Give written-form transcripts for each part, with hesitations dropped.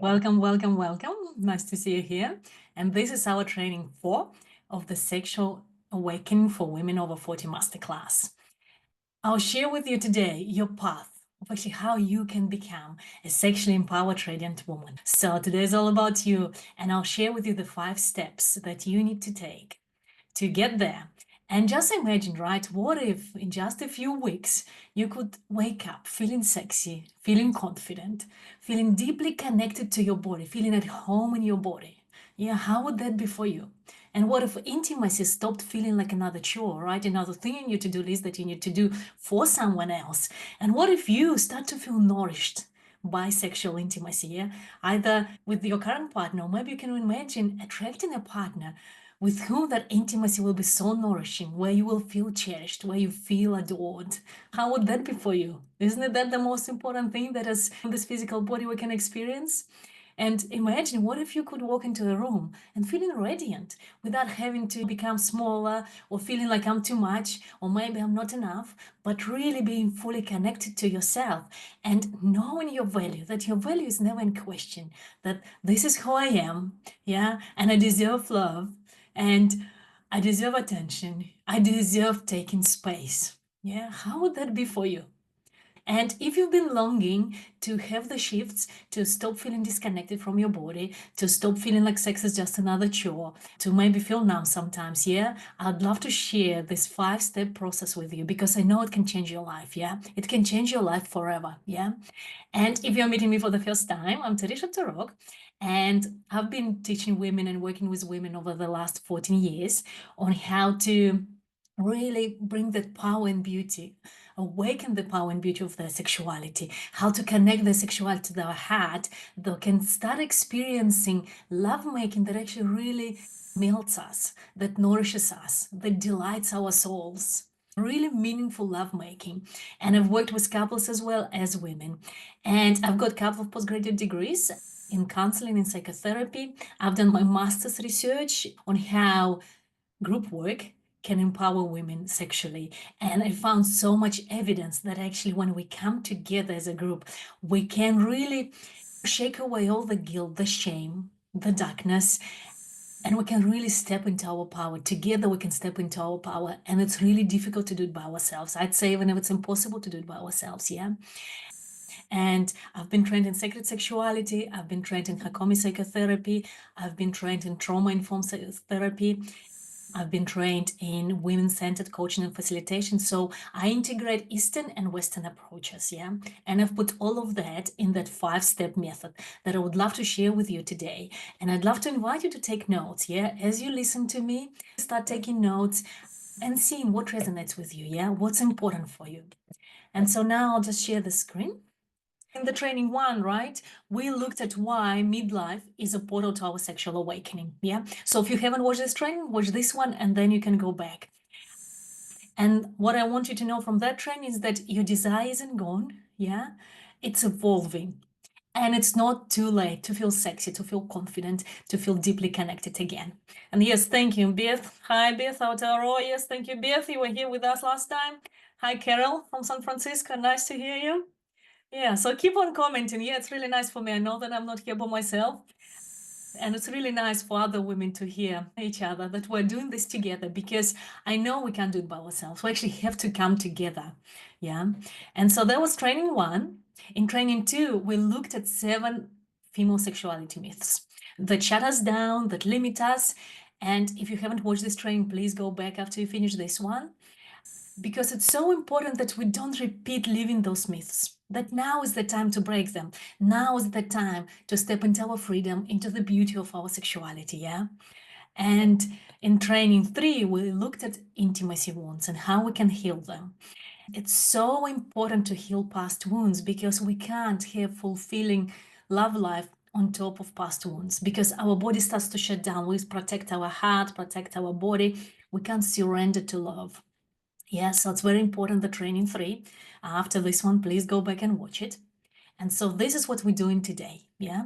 Welcome, welcome, welcome. Nice to see you here. And this is our training 4 of the Sexual Awakening for Women Over 40 Masterclass. I'll share with you today your path of actually how you can become a sexually empowered, radiant woman. So today is all about you, and I'll share with you the 5 steps that you need to take to get there. And just imagine, right? What if in just a few weeks you could wake up feeling sexy, feeling confident, feeling deeply connected to your body, feeling at home in your body? Yeah, how would that be for you? And what if intimacy stopped feeling like another chore, right? Another thing in your to-do list that you need to do for someone else? And what if you start to feel nourished by sexual intimacy, yeah? Either with your current partner, or maybe you can imagine attracting a partner with whom that intimacy will be so nourishing, where you will feel cherished, where you feel adored. How would that be for you? Isn't it that the most important thing that as this physical body we can experience? And imagine, what if you could walk into a room and feeling radiant without having to become smaller or feeling like I'm too much or maybe I'm not enough, but really being fully connected to yourself and knowing your value, that your value is never in question, that this is who I am, yeah, and I deserve love and I deserve attention. I deserve taking space. Yeah, how would that be for you? And if you've been longing to have the shifts, to stop feeling disconnected from your body, to stop feeling like sex is just another chore, to maybe feel numb sometimes, yeah, I'd love to share this 5-step process with you because I know it can change your life, yeah? It can change your life forever, yeah? And if you're meeting me for the first time, I'm Tarisha Tarok, and I've been teaching women and working with women over the last 14 years on how to really bring that power and beauty, awaken the power and beauty of their sexuality, how to connect their sexuality to their heart, they can start experiencing lovemaking that actually really melts us, that nourishes us, that delights our souls. Really meaningful lovemaking. And I've worked with couples as well as women. And I've got a couple of postgraduate degrees in counseling and psychotherapy. I've done my master's research on how group work can empower women sexually. And I found so much evidence that actually when we come together as a group, we can really shake away all the guilt, the shame, the darkness, and we can really step into our power. Together we can step into our power. And it's really difficult to do it by ourselves. I'd say even if it's impossible to do it by ourselves, yeah? And I've been trained in sacred sexuality. I've been trained in Hakomi psychotherapy. I've been trained in trauma-informed therapy. I've been trained in women-centered coaching and facilitation. So I integrate Eastern and Western approaches, yeah? And I've put all of that in that 5-step method that I would love to share with you today. And I'd love to invite you to take notes, yeah? As you listen to me, start taking notes and seeing what resonates with you, yeah? What's important for you. And so now I'll just share the screen. In the training 1, right, we looked at why midlife is a portal to our sexual awakening, yeah? So if you haven't watched this training, watch this one and then you can go back. And what I want you to know from that training is that your desire isn't gone, yeah? It's evolving. And it's not too late to feel sexy, to feel confident, to feel deeply connected again. And yes, thank you, Beth. Hi, Beth Aotearoa. Yes, thank you, Beth. You were here with us last time. Hi, Carol from San Francisco. Nice to hear you. Yeah, so keep on commenting. Yeah, it's really nice for me. I know that I'm not here by myself. And it's really nice for other women to hear each other that we're doing this together because I know we can't do it by ourselves. We actually have to come together. Yeah. And so that was training 1. In training 2, we looked at 7 female sexuality myths that shut us down, that limit us. And if you haven't watched this training, please go back after you finish this one, because it's so important that we don't repeat living those myths, that now is the time to break them. Now is the time to step into our freedom, into the beauty of our sexuality, yeah? And in training 3, we looked at intimacy wounds and how we can heal them. It's so important to heal past wounds because we can't have fulfilling love life on top of past wounds because our body starts to shut down. We protect our heart, protect our body. We can't surrender to love. Yeah, so it's very important, the training 3. After this one, please go back and watch it. And so this is what we're doing today, yeah?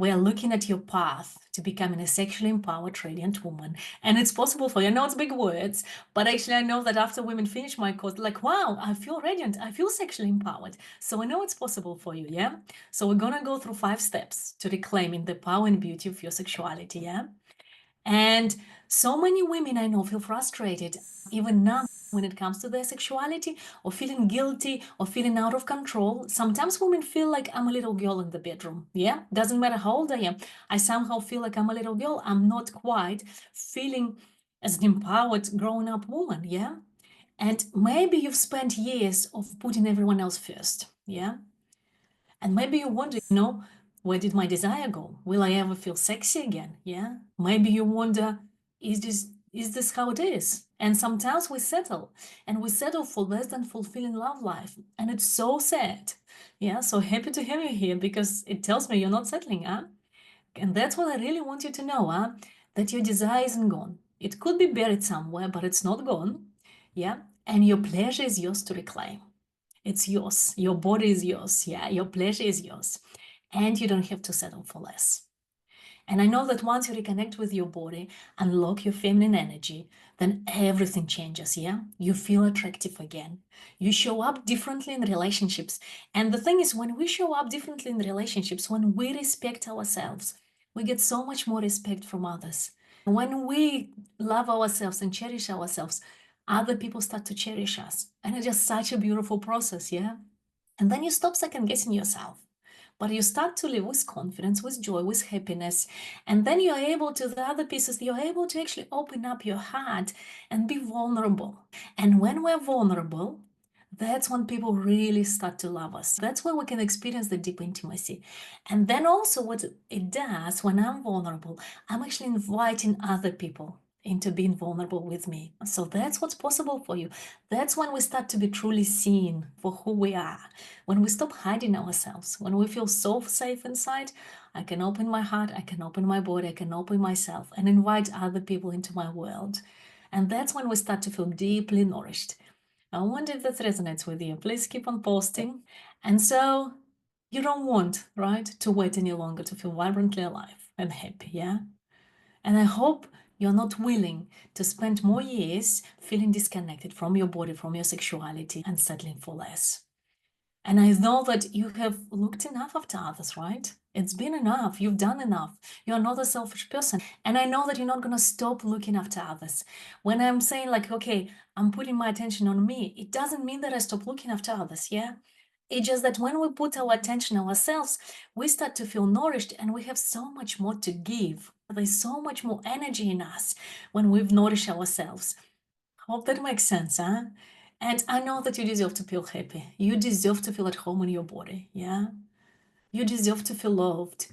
We are looking at your path to becoming a sexually empowered, radiant woman. And it's possible for you. I know it's big words, but actually I know that after women finish my course, they're like, wow, I feel radiant. I feel sexually empowered. So I know it's possible for you, yeah? So we're gonna go through 5 steps to reclaiming the power and beauty of your sexuality, yeah? And so many women I know feel frustrated, even now, when it comes to their sexuality, or feeling guilty, or feeling out of control. Sometimes women feel like I'm a little girl in the bedroom. Yeah, doesn't matter how old I am. I somehow feel like I'm a little girl. I'm not quite feeling as an empowered grown up woman. Yeah. And maybe you've spent years of putting everyone else first. Yeah. And maybe you wonder, where did my desire go? Will I ever feel sexy again? Yeah. Maybe you wonder, is this how it is? And sometimes we settle, and we settle for less than fulfilling love life. And it's so sad. Yeah. So happy to have you here because it tells me you're not settling, huh? And that's what I really want you to know, huh? That your desire isn't gone. It could be buried somewhere, but it's not gone. Yeah. And your pleasure is yours to reclaim. It's yours. Your body is yours. Yeah, your pleasure is yours. And you don't have to settle for less. And I know that once you reconnect with your body, unlock your feminine energy, then everything changes. Yeah, you feel attractive again. You show up differently in relationships. And the thing is, when we show up differently in relationships, when we respect ourselves, we get so much more respect from others. When we love ourselves and cherish ourselves, other people start to cherish us. And it's just such a beautiful process, yeah? And then you stop second guessing yourself. But you start to live with confidence, with joy, with happiness. And then you're able to, the other pieces, you're able to actually open up your heart and be vulnerable. And when we're vulnerable, that's when people really start to love us. That's when we can experience the deep intimacy. And then also, what it does when I'm vulnerable, I'm actually inviting other people into being vulnerable with me. So that's what's possible for you. That's when we start to be truly seen for who we are. When we stop hiding ourselves, when we feel so safe inside, I can open my heart, I can open my body, I can open myself and invite other people into my world. And that's when we start to feel deeply nourished. I wonder if that resonates with you. Please keep on posting. And so you don't want, right, to wait any longer to feel vibrantly alive and happy, yeah? And I hope you're not willing to spend more years feeling disconnected from your body, from your sexuality, and settling for less. And I know that you have looked enough after others, right? It's been enough. You've done enough. You're not a selfish person. And I know that you're not going to stop looking after others. When I'm saying, like, okay, I'm putting my attention on me, it doesn't mean that I stop looking after others, yeah? It's just that when we put our attention on ourselves, we start to feel nourished and we have so much more to give. There's so much more energy in us when we've nourished ourselves. Hope that makes sense, huh? And I know that you deserve to feel happy. You deserve to feel at home in your body, yeah? You deserve to feel loved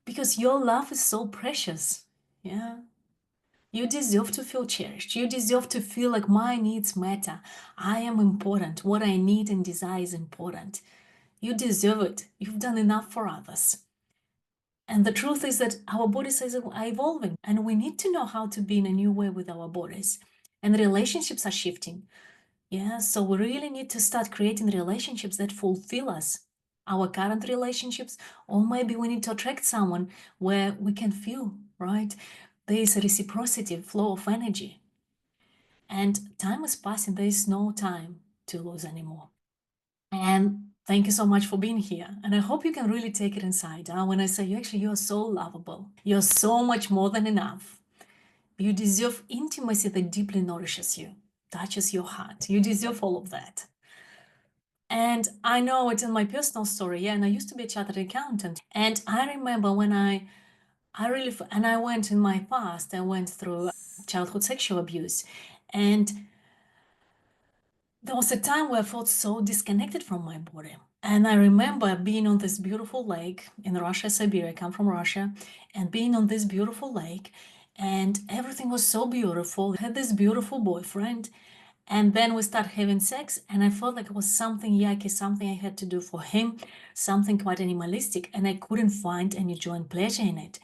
because your love is so precious, yeah? You deserve to feel cherished. You deserve to feel like my needs matter. I am important. What I need and desire is important. You deserve it. You've done enough for others. And the truth is that our bodies are evolving and we need to know how to be in a new way with our bodies. And relationships are shifting. Yeah, so we really need to start creating relationships that fulfill us, our current relationships, or maybe we need to attract someone where we can feel, right? There is a reciprocity, flow of energy. And time is passing, there is no time to lose anymore. And thank you so much for being here. And I hope you can really take it inside. When I say you're so lovable, you're so much more than enough. You deserve intimacy that deeply nourishes you, touches your heart. You deserve all of that. And I know it's in my personal story, yeah, and I used to be a chartered accountant. And I remember when I really, and I went in my past, I went through childhood sexual abuse. And there was a time where I felt so disconnected from my body. And I remember being on this beautiful lake in Russia, Siberia. I come from Russia, and being on this beautiful lake, and everything was so beautiful. I had this beautiful boyfriend, and then we start having sex, and I felt like it was something yucky, something I had to do for him, something quite animalistic, and I couldn't find any joy and pleasure in it.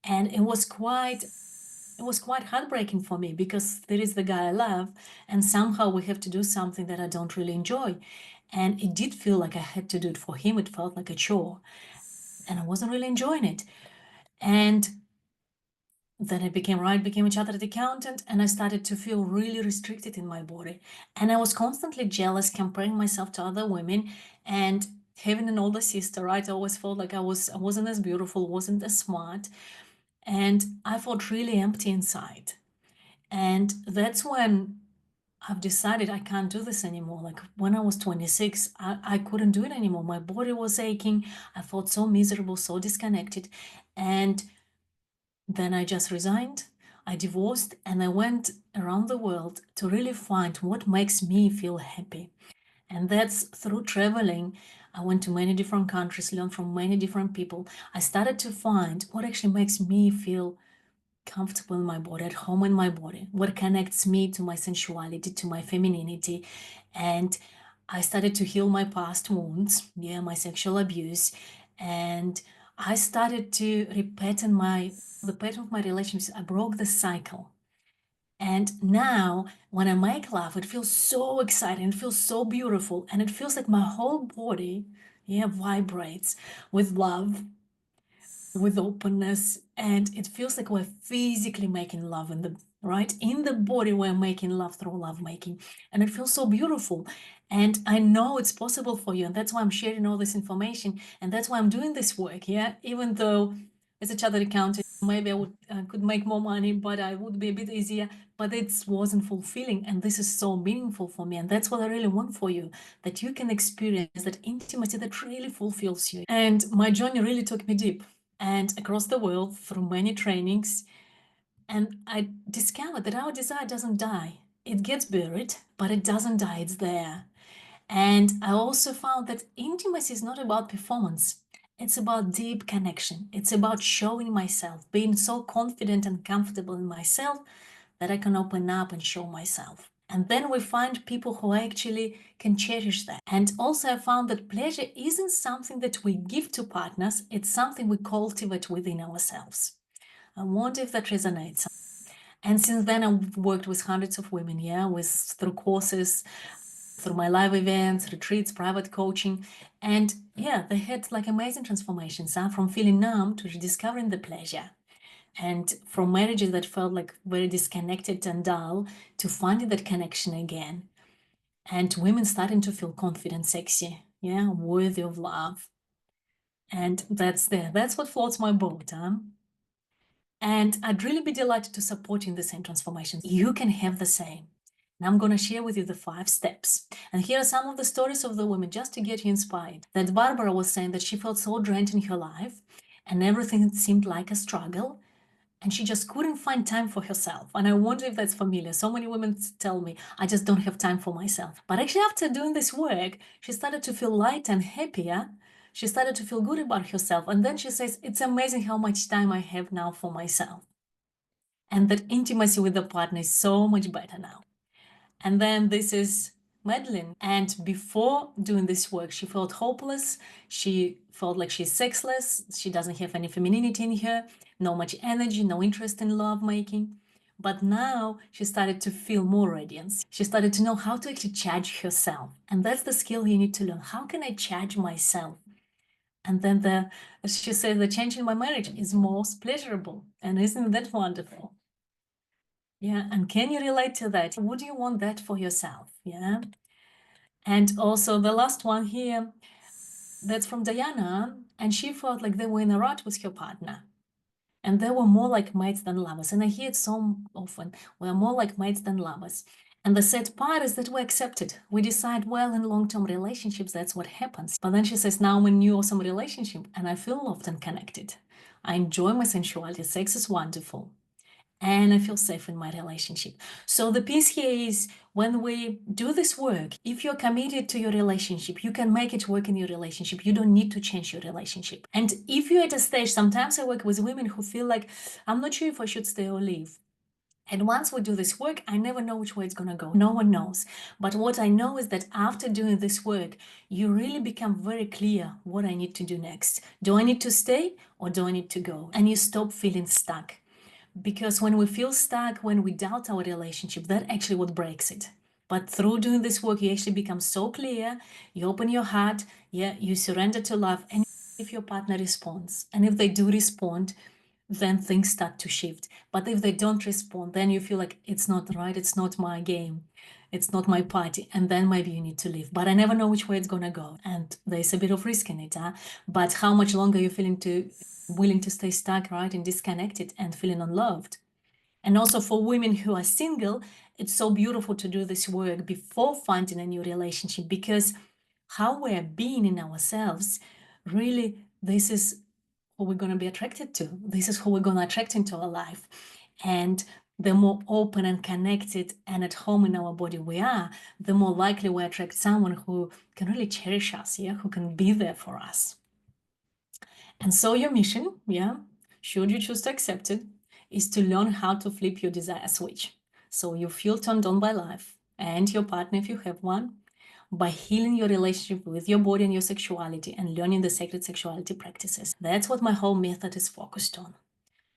And it was quite heartbreaking for me because there is the guy I love, and somehow we have to do something that I don't really enjoy. And it did feel like I had to do it for him. It felt like a chore. and I wasn't really enjoying it. And then I became a chartered accountant, and I started to feel really restricted in my body. And I was constantly jealous, comparing myself to other women. And having an older sister, right, I always felt like I wasn't as beautiful, wasn't as smart, and I felt really empty inside. And that's when I've decided I can't do this anymore. Like when I was 26, I couldn't do it anymore. My body was aching. I felt so miserable, so disconnected. And then I just resigned. I divorced, and I went around the world to really find what makes me feel happy. And that's through traveling. I went to many different countries, learned from many different people. I started to find what actually makes me feel comfortable in my body, at home in my body, what connects me to my sensuality, to my femininity. And I started to heal my past wounds, yeah, my sexual abuse. And I started to repattern the pattern of my relationships. I broke the cycle. And now when I make love, it feels so exciting, it feels so beautiful, and it feels like my whole body, yeah, vibrates with love, with openness, and it feels like we're physically making love in the right in the body. We're making love through love making, and it feels so beautiful. And I know it's possible for you, and that's why I'm sharing all this information, and that's why I'm doing this work. Yeah, even though as a chartered accountant, maybe I could make more money, but I would be a bit easier. But it wasn't fulfilling, and this is so meaningful for me, and that's what I really want for you, that you can experience that intimacy that really fulfills you. And my journey really took me deep and across the world through many trainings. And I discovered that our desire doesn't die. It gets buried, but it doesn't die, it's there. And I also found that intimacy is not about performance. It's about deep connection. It's about showing myself, being so confident and comfortable in myself that I can open up and show myself. And then we find people who actually can cherish that. And also, I found that pleasure isn't something that we give to partners, it's something we cultivate within ourselves. I wonder if that resonates. And since then, I've worked with hundreds of women, yeah, through courses, through my live events, retreats, private coaching. And yeah, they had like amazing transformations, from feeling numb to rediscovering the pleasure. And from marriages that felt like very disconnected and dull to finding that connection again. And women starting to feel confident, sexy, yeah, worthy of love. And that's what floats my boat, huh? And I'd really be delighted to support you in the same transformations. You can have the same. And I'm going to share with you the 5 steps. And here are some of the stories of the women just to get you inspired. That Barbara was saying that she felt so drained in her life and everything seemed like a struggle, and she just couldn't find time for herself. And I wonder if that's familiar. So many women tell me, I just don't have time for myself. But actually, after doing this work, she started to feel light and happier. She started to feel good about herself. And then she says, it's amazing how much time I have now for myself. And that intimacy with the partner is so much better now. And then this is Madeline. And before doing this work, she felt hopeless. She felt like she's sexless. She doesn't have any femininity in her, no much energy, no interest in love making. But now she started to feel more radiance. She started to know how to actually charge herself. And that's the skill you need to learn. How can I charge myself? And then she said, the change in my marriage is most pleasurable. And isn't that wonderful? Yeah, and can you relate to that? Would you want that for yourself? Yeah. And also the last one here, that's from Diana, and she felt like they were in a rut with her partner. And they were more like mates than lovers. And I hear it so often. We're more like mates than lovers. And the sad part is that we accept it. We decide, well, in long-term relationships, that's what happens. But then she says, now I'm in a new awesome relationship and I feel loved and connected. I enjoy my sensuality. Sex is wonderful. And I feel safe in my relationship. So the piece here is when we do this work, if you're committed to your relationship, you can make it work in your relationship. You don't need to change your relationship. And if you're at a stage, sometimes I work with women who feel like, I'm not sure if I should stay or leave. And once we do this work, I never know which way it's going to go. No one knows. But what I know is that after doing this work, you really become very clear what I need to do next. Do I need to stay or do I need to go? And you stop feeling stuck. Because when we feel stuck, when we doubt our relationship, that actually what breaks it. But through doing this work, you actually become so clear, you open your heart, yeah, you surrender to love, and if your partner responds. And if they do respond, then things start to shift. But if they don't respond, then you feel like it's not right, it's not my game, it's not my party, and then maybe you need to leave. But I never know which way it's gonna go, and there's a bit of risk in it, huh? But how much longer you're willing to stay stuck, right, and disconnected and feeling unloved? And also for women who are single, it's so beautiful to do this work before finding a new relationship, because how we're being in ourselves, really, this is who we're going to be attracted to. This is who we're going to attract into our life. And the more open and connected and at home in our body we are, the more likely we attract someone who can really cherish us, yeah, who can be there for us. And so your mission, yeah, should you choose to accept it, is to learn how to flip your desire switch. So you feel turned on by life and your partner, if you have one, by healing your relationship with your body and your sexuality and learning the sacred sexuality practices. That's what my whole method is focused on.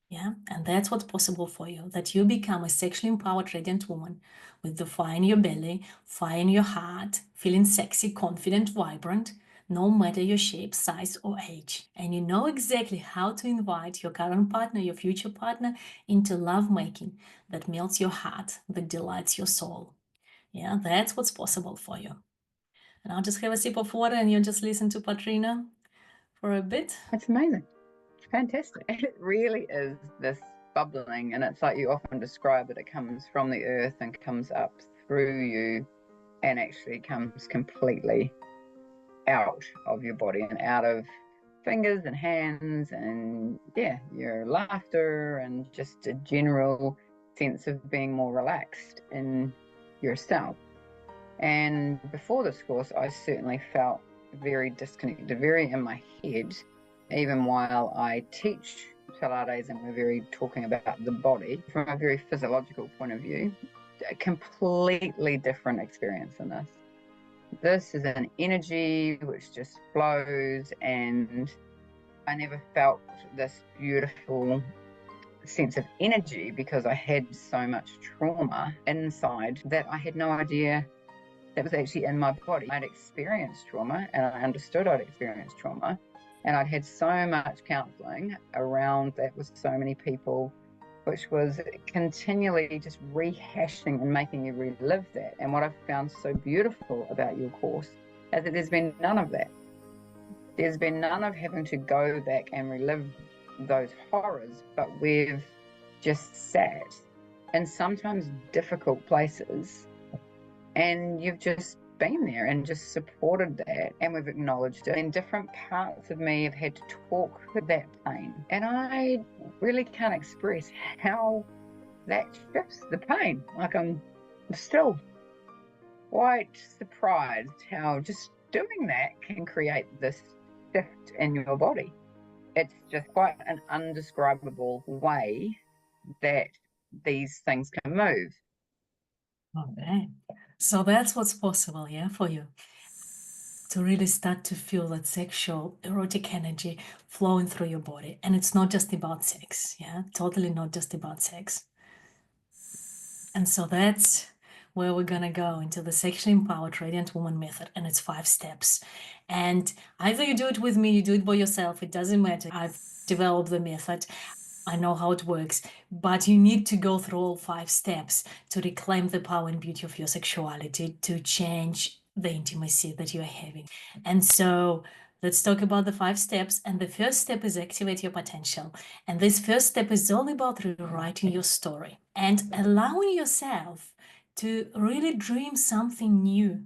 Yeah, and that's what's possible for you, that you become a sexually empowered, radiant woman with the fire in your belly, fire in your heart, feeling sexy, confident, vibrant, no matter your shape, size, or age. And you know exactly how to invite your current partner, your future partner, into lovemaking that melts your heart, that delights your soul. Yeah, that's what's possible for you. And I'll just have a sip of water and you just listen to Patrina for a bit. It's amazing. It's fantastic. It really is this bubbling, and it's like you often describe it. It comes from the earth and comes up through you and actually comes completely out of your body and out of fingers and hands and your laughter and just a general sense of being more relaxed in yourself. And before this course, I certainly felt very disconnected, very in my head, even while I teach Pilates and we're very talking about the body from a very physiological point of view. A completely different experience in this. This is an energy which just flows, and I never felt this beautiful sense of energy because I had so much trauma inside that I had no idea that was actually in my body. I'd experienced trauma and I understood I'd experienced trauma, and I'd had so much counseling around that with so many people, which was continually just rehashing and making you relive that. And what I've found so beautiful about your course is that there's been none of that. There's been none of having to go back and relive those horrors, but we've just sat in sometimes difficult places, and you've just been there and just supported that, and we've acknowledged it. And different parts of me have had to talk with that pain, and I really can't express how that shifts the pain. Like, I'm still quite surprised how just doing that can create this shift in your body. It's just quite an undescribable way that these things can move. Okay. So that's what's possible, yeah, for you to really start to feel that sexual, erotic energy flowing through your body. And it's not just about sex, yeah, totally not just about sex. And so that's where we're gonna go into the sexually empowered radiant woman method, and it's 5 steps. And either you do it with me, you do it by yourself, it doesn't matter. I've developed the method. I know how it works, but you need to go through all 5 steps to reclaim the power and beauty of your sexuality, to change the intimacy that you're having. And so let's talk about the 5 steps. And the first step is activate your potential. And this first step is all about rewriting your story and allowing yourself to really dream something new.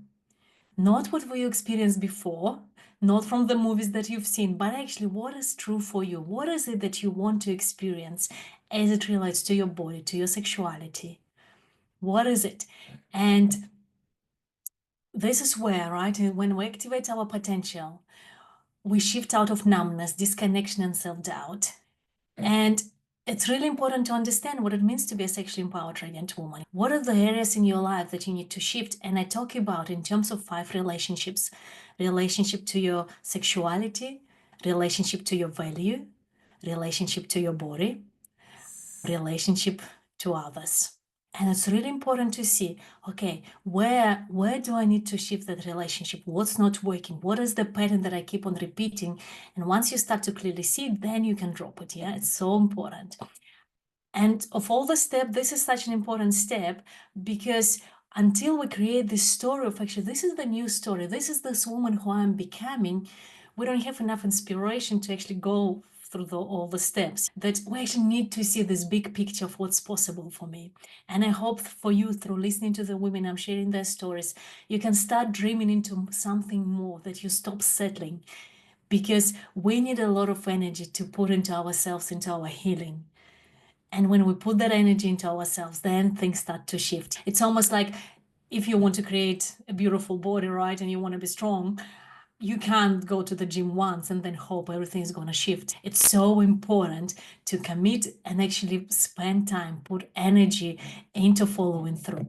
Not what you experienced before, not from the movies that you've seen, but actually what is true for you. What is it that you want to experience as it relates to your body, to your sexuality? What is it? And this is where, right, when we activate our potential, we shift out of numbness, disconnection, and self-doubt. And it's really important to understand what it means to be a sexually empowered radiant woman. What are the areas in your life that you need to shift? And I talk about in terms of 5 relationships: relationship to your sexuality, relationship to your value, relationship to your body, relationship to others. And it's really important to see, okay, where do I need to shift that relationship? What's not working? What is the pattern that I keep on repeating? And once you start to clearly see it, then you can drop it. Yeah, it's so important. And of all the steps, this is such an important step, because until we create this story of actually, this is the new story, this is this woman who I'm becoming, we don't have enough inspiration to actually go through all the steps, that we actually need to see this big picture of what's possible for me. And I hope for you, through listening to the women I'm sharing their stories, you can start dreaming into something more, that you stop settling, because we need a lot of energy to put into ourselves, into our healing. And when we put that energy into ourselves, then things start to shift. It's almost like if you want to create a beautiful body, right, and you want to be strong, you can't go to the gym once and then hope everything's going to shift. It's so important to commit and actually spend time, put energy into following through.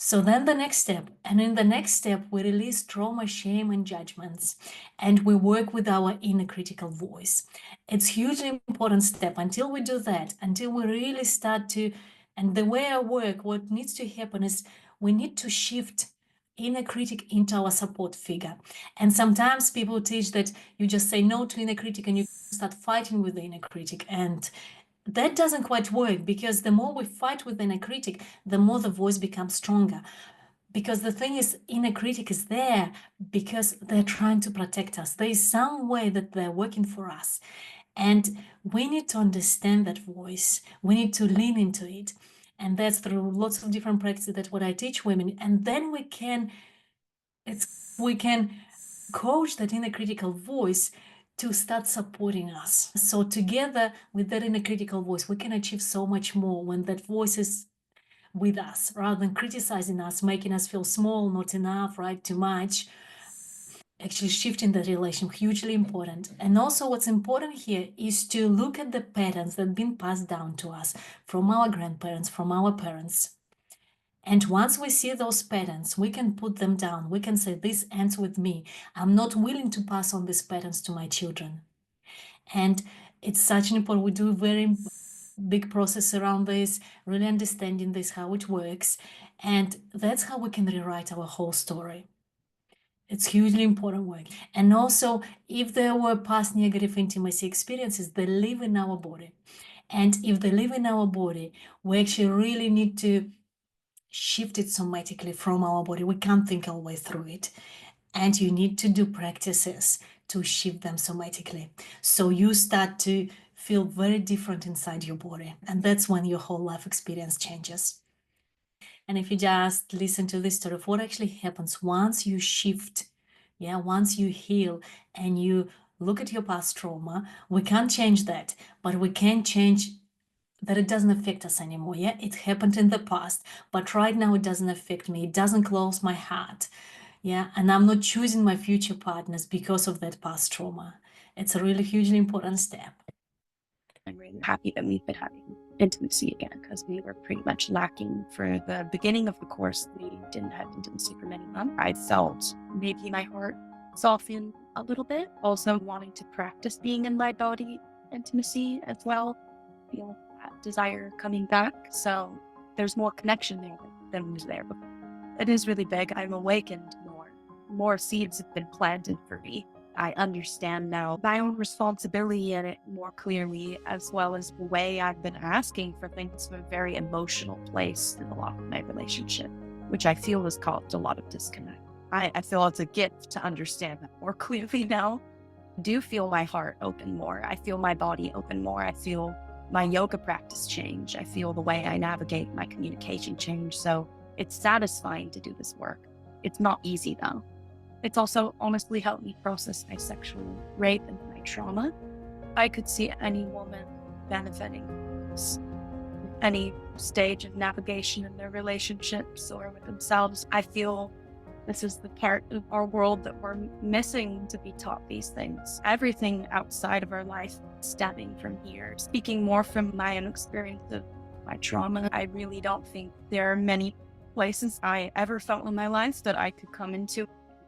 So then the next step, and in the next step, we release trauma, shame, and judgments, and we work with our inner critical voice. It's hugely important step. Until we do that, until we really start to, and the way I work, what needs to happen is we need to shift inner critic into our support figure. And sometimes people teach that you just say no to inner critic and you start fighting with the inner critic, and that doesn't quite work, because the more we fight with inner critic, the more the voice becomes stronger. Because the thing is, inner critic is there because they're trying to protect us. There is some way that they're working for us. And we need to understand that voice. We need to lean into it. And that's through lots of different practices, that what I teach women. And then we can coach that inner critical voice to start supporting us. So together with that inner critical voice, we can achieve so much more when that voice is with us, rather than criticizing us, making us feel small, not enough, right, too much. Actually shifting the relation, hugely important. And also what's important here is to look at the patterns that have been passed down to us from our grandparents, from our parents. And once we see those patterns, we can put them down. We can say, this ends with me. I'm not willing to pass on these patterns to my children. And it's such an important, we do a very big process around this, really understanding this, how it works. And that's how we can rewrite our whole story. It's hugely important work. And also, if there were past negative intimacy experiences, they live in our body. And if they live in our body, we actually really need to shift it somatically from our body. We can't think our way through it. And you need to do practices to shift them somatically. So you start to feel very different inside your body. And that's when your whole life experience changes. And if you just listen to this story of what actually happens once you shift, once you heal and you look at your past trauma, we can't change that, but we can change that it doesn't affect us anymore. Yeah, it happened in the past, but right now it doesn't affect me. It doesn't close my heart. Yeah, and I'm not choosing my future partners because of that past trauma. It's a really hugely important step. I'm really happy that we've been having intimacy again, because we were pretty much lacking for the beginning of the course. We didn't have intimacy for many months. I felt maybe my heart soften a little bit. Also wanting to practice being in my body intimacy as well. Feel that desire coming back. So there's more connection there than was there before. It is really big. I'm awakened more. More seeds have been planted for me. I understand now my own responsibility in it more clearly, as well as the way I've been asking for things from a very emotional place in a lot of my relationship, which I feel has caused a lot of disconnect. I feel it's a gift to understand that more clearly now. I do feel my heart open more. I feel my body open more. I feel my yoga practice change. I feel the way I navigate my communication change. So it's satisfying to do this work. It's not easy though. It's also honestly helped me process my sexual rape and my trauma. I could see any woman benefiting from this, any stage of navigation in their relationships or with themselves. I feel this is the part of our world that we're missing to be taught these things. Everything outside of our life stemming from here. Speaking more from my own experience of my trauma, I really don't think there are many places I ever felt in my life that I could come into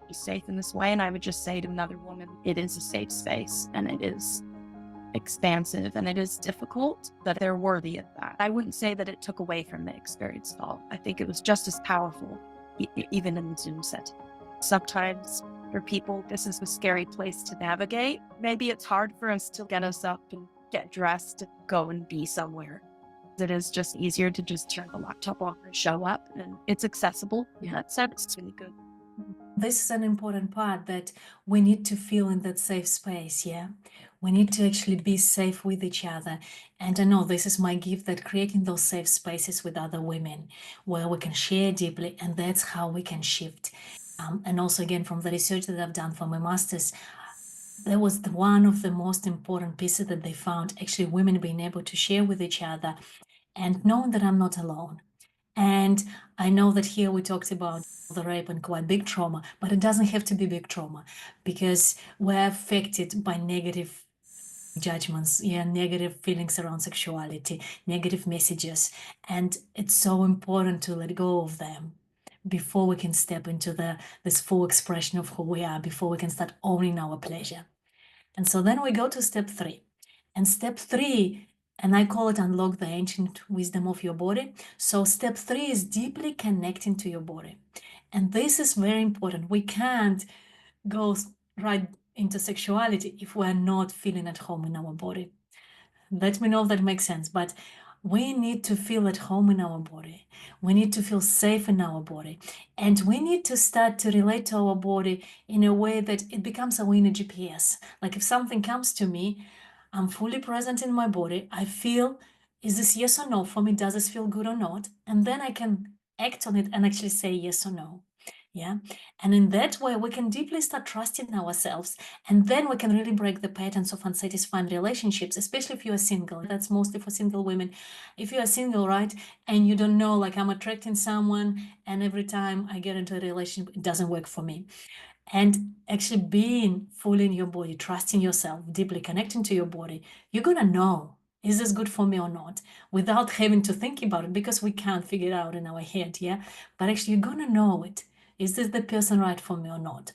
be safe in this way. And I would just say to another woman, it is a safe space, and it is expansive and it is difficult, but they're worthy of that. I wouldn't say that it took away from the experience at all. I think it was just as powerful, even in the Zoom setting. Sometimes for people, this is a scary place to navigate. Maybe it's hard for us to get us up and get dressed and go and be somewhere. It is just easier to just turn the laptop off and show up, and it's accessible in that sense. It's really good. This is an important part, that we need to feel in that safe space, yeah? We need to actually be safe with each other. And I know this is my gift, that creating those safe spaces with other women where we can share deeply, and that's how we can shift. And also, again, from the research that I've done for my master's, that was one of the most important pieces that they found, actually women being able to share with each other and knowing that I'm not alone. And I know that here we talked about the rape and quite big trauma, but it doesn't have to be big trauma, because we're affected by negative judgments, negative feelings around sexuality, negative messages. And it's so important to let go of them before we can step into this full expression of who we are, before we can start owning our pleasure. And so then we go to step 3. And step 3, and I call it unlock the ancient wisdom of your body. So step 3 is deeply connecting to your body. And this is very important. We can't go right into sexuality if we're not feeling at home in our body. Let me know if that makes sense. But we need to feel at home in our body. We need to feel safe in our body. And we need to start to relate to our body in a way that it becomes our inner GPS. Like if something comes to me, I'm fully present in my body. I feel, is this yes or no for me? Does this feel good or not? And then I can act on it and actually say yes or no. Yeah. And in that way, we can deeply start trusting ourselves. And then we can really break the patterns of unsatisfying relationships, especially if you are single. That's mostly for single women. If you are single, right, and you don't know, like I'm attracting someone, and every time I get into a relationship, it doesn't work for me. And actually being fully in your body, trusting yourself, deeply connecting to your body, you're going to know, is this good for me or not? Without having to think about it, because we can't figure it out in our head, yeah? But actually, you're going to know it. Is this the person right for me or not?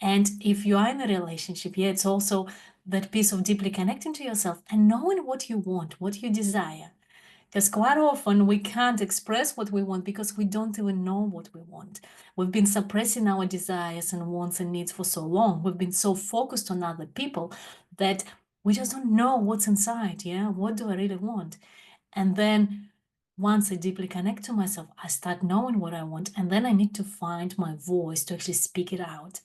And if you are in a relationship, yeah, it's also that piece of deeply connecting to yourself and knowing what you want, what you desire. Because quite often we can't express what we want because we don't even know what we want. We've been suppressing our desires and wants and needs for so long. We've been so focused on other people that we just don't know what's inside. Yeah, what do I really want? And then once I deeply connect to myself, I start knowing what I want. And then I need to find my voice to actually speak it out.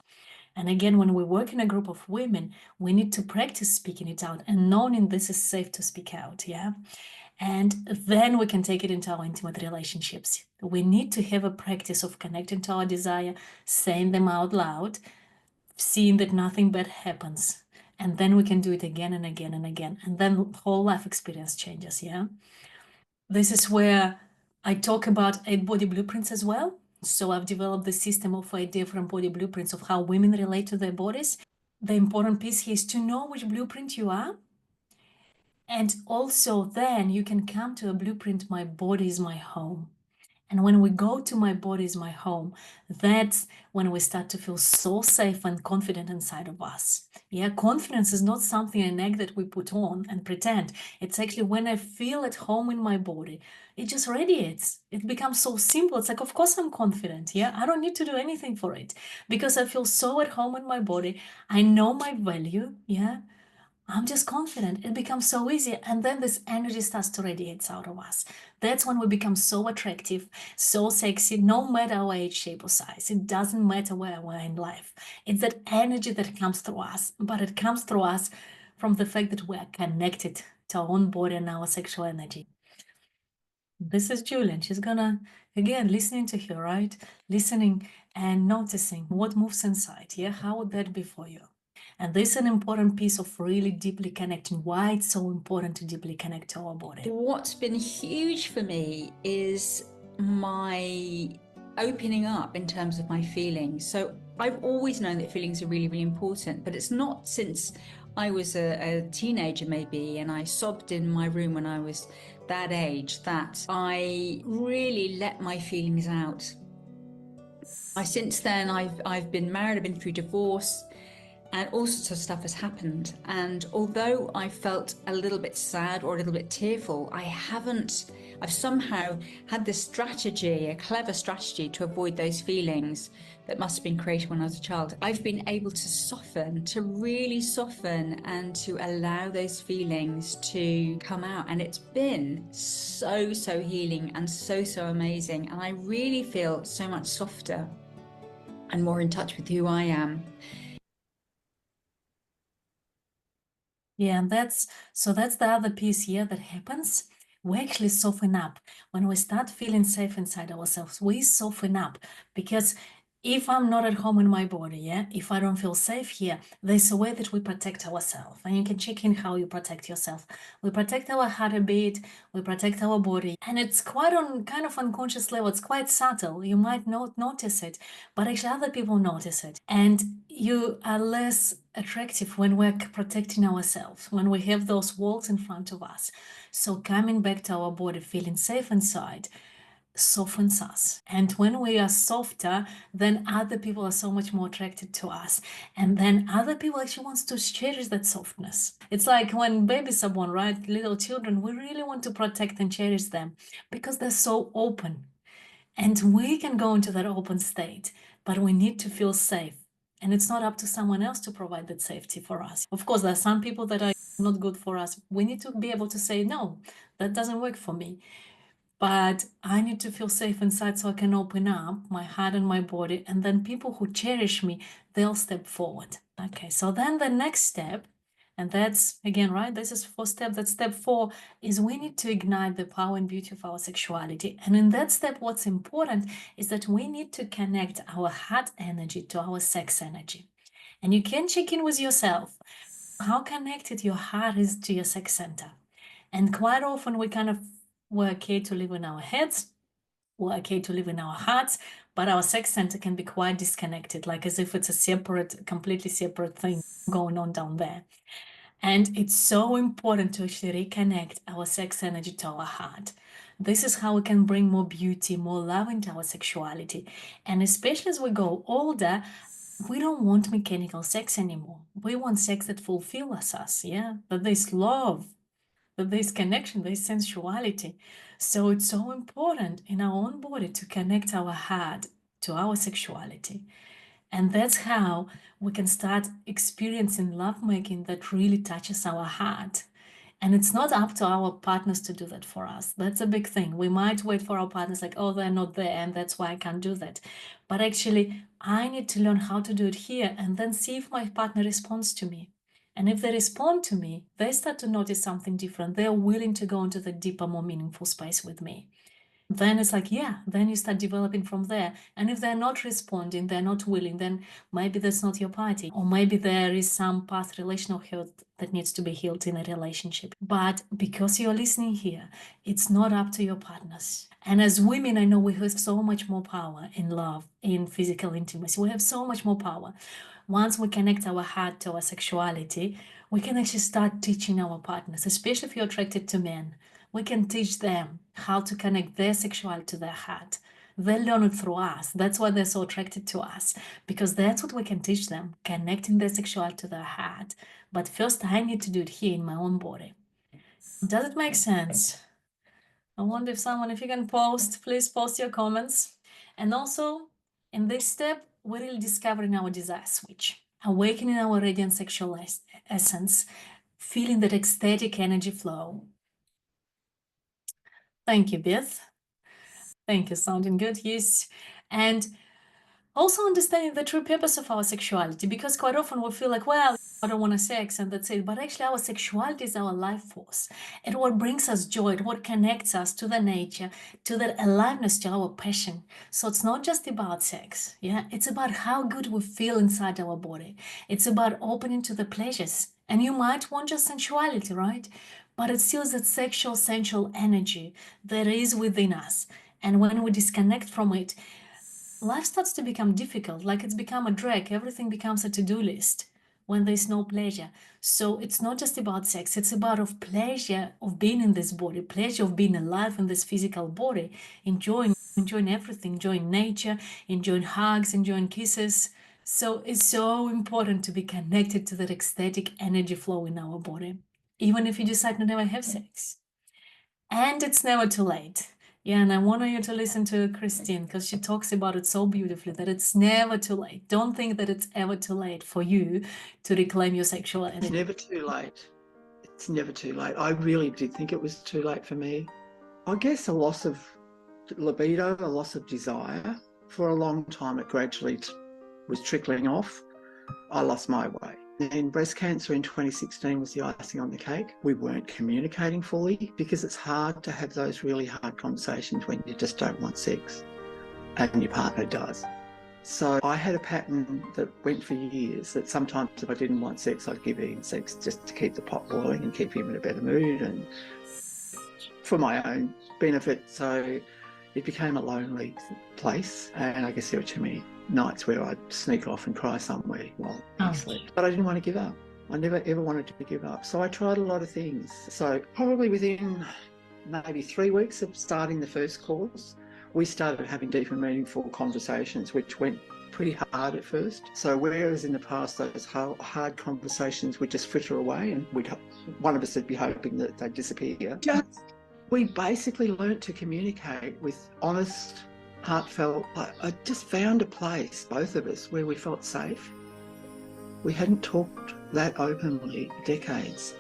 And again, when we work in a group of women, we need to practice speaking it out and knowing this is safe to speak out. Yeah. And then we can take it into our intimate relationships. We need to have a practice of connecting to our desire, saying them out loud, seeing that nothing bad happens. And then we can do it again and again and again. And then the whole life experience changes, yeah? This is where I talk about 8 body blueprints as well. So I've developed the system of 8 different body blueprints of how women relate to their bodies. The important piece here is to know which blueprint you are. And also then you can come to a blueprint, my body is my home. And when we go to my body is my home, that's when we start to feel so safe and confident inside of us. Yeah, confidence is not something, an egg that we put on and pretend. It's actually when I feel at home in my body, it just radiates. It becomes so simple. It's like, of course I'm confident. Yeah, I don't need to do anything for it because I feel so at home in my body. I know my value. Yeah. I'm just confident. It becomes so easy. And then this energy starts to radiate out of us. That's when we become so attractive, so sexy, no matter our age, shape, or size. It doesn't matter where we're in life. It's that energy that comes through us, but it comes through us from the fact that we are connected to our own body and our sexual energy. This is Julian. She's gonna, again, listening to her, right? Listening and noticing what moves inside. Yeah, how would that be for you? And this is an important piece of really deeply connecting. Why it's so important to deeply connect to our body. What's been huge for me is my opening up in terms of my feelings. So I've always known that feelings are really, really important, but it's not since I was a teenager maybe, and I sobbed in my room when I was that age, that I really let my feelings out. Since then, I've been married, I've been through divorce, and all sorts of stuff has happened. And although I felt a little bit sad or a little bit tearful, I've somehow had this strategy, a clever strategy to avoid those feelings that must have been created when I was a child. I've been able to soften, to really soften, and to allow those feelings to come out. And it's been so, so healing and so, so amazing. And I really feel so much softer and more in touch with who I am. Yeah, and that's the other piece here that happens. We actually soften up when we start feeling safe inside ourselves. We soften up because if I'm not at home in my body, yeah, if I don't feel safe here, there's a way that we protect ourselves. And you can check in how you protect yourself. We protect our heart a bit, we protect our body, and it's quite on kind of unconscious level. It's quite subtle. You might not notice it, but actually other people notice it. And you are less attractive when we're protecting ourselves, when we have those walls in front of us. So coming back to our body, feeling safe inside, softens us. And when we are softer, then other people are so much more attracted to us. And then other people actually wants to cherish that softness. It's like when babies are born, right? Little children, we really want to protect and cherish them because they're so open. And we can go into that open state, but we need to feel safe. And it's not up to someone else to provide that safety for us. Of course, there are some people that are not good for us. We need to be able to say, no, that doesn't work for me. But I need to feel safe inside so I can open up my heart and my body. And then people who cherish me, they'll step forward. Okay, so then the next step, and that's again, right? This is 4 step. That step 4 is we need to ignite the power and beauty of our sexuality. And in that step, what's important is that we need to connect our heart energy to our sex energy. And you can check in with yourself how connected your heart is to your sex center. And quite often we're okay to live in our heads, we're okay to live in our hearts, but our sex center can be quite disconnected, like as if it's a completely separate thing going on down there. And it's so important to actually reconnect our sex energy to our heart. This is how we can bring more beauty, more love into our sexuality. And especially as we go older, we don't want mechanical sex anymore. We want sex that fulfills us, yeah? That there's love, that there's connection, there's sensuality. So it's so important in our own body to connect our heart to our sexuality. And that's how we can start experiencing lovemaking that really touches our heart. And it's not up to our partners to do that for us. That's a big thing. We might wait for our partners like, oh, they're not there, and that's why I can't do that. But actually, I need to learn how to do it here and then see if my partner responds to me. And if they respond to me, they start to notice something different. They're willing to go into the deeper, more meaningful space with me. Then it's like, yeah, then you start developing from there. And if they're not responding, they're not willing, then maybe that's not your party. Or maybe there is some past relational hurt that needs to be healed in a relationship. But because you're listening here, it's not up to your partners. And as women, I know we have so much more power in love, in physical intimacy. We have so much more power. Once we connect our heart to our sexuality, we can actually start teaching our partners, especially if you're attracted to men. We can teach them how to connect their sexuality to their heart. They learn it through us. That's why they're so attracted to us, because that's what we can teach them, connecting their sexuality to their heart. But first, I need to do it here in my own body. Does it make sense? I wonder if you can post, please post your comments. And also, in this step, we're really discovering our desire switch, awakening our radiant sexual essence, feeling that ecstatic energy flow. Thank you, Beth. Thank you, sounding good, yes. And also understanding the true purpose of our sexuality, because quite often we feel like, well, I don't want to sex and that's it. But actually our sexuality is our life force. It what brings us joy, it what connects us to the nature, to that aliveness, to our passion. So it's not just about sex, yeah? It's about how good we feel inside our body. It's about opening to the pleasures. And you might want just sensuality, right? But it's still that sexual, sensual energy that is within us. And when we disconnect from it, life starts to become difficult, like it's become a drag. Everything becomes a to-do list when there's no pleasure. So it's not just about sex, it's about of pleasure of being in this body, pleasure of being alive in this physical body, enjoying everything, enjoying nature, enjoying hugs, enjoying kisses, So it's so important to be connected to that ecstatic energy flow in our body, even if you decide to never have sex. And it's never too late. Yeah, and I want you to listen to Christine because she talks about it so beautifully, that it's never too late. Don't think that it's ever too late for you to reclaim your sexual energy. It's never too late. It's never too late. I really did think it was too late for me. I guess a loss of libido, a loss of desire. For a long time, it gradually was trickling off. I lost my way. And breast cancer in 2016 was the icing on the cake. We weren't communicating fully because it's hard to have those really hard conversations when you just don't want sex and your partner does. So I had a pattern that went for years, that sometimes if I didn't want sex, I'd give him sex just to keep the pot boiling and keep him in a better mood and for my own benefit. So it became a lonely place. And I guess there were too many nights where I'd sneak off and cry somewhere while I slept. But I didn't want to give up. I never ever wanted to give up. So I tried a lot of things. So probably within maybe 3 weeks of starting the first course, we started having deep and meaningful conversations, which went pretty hard at first. So whereas in the past those hard conversations would just fritter away and one of us would be hoping that they'd disappear, we basically learnt to communicate with honest, heartfelt. I just found a place, both of us, where we felt safe. We hadn't talked that openly for decades.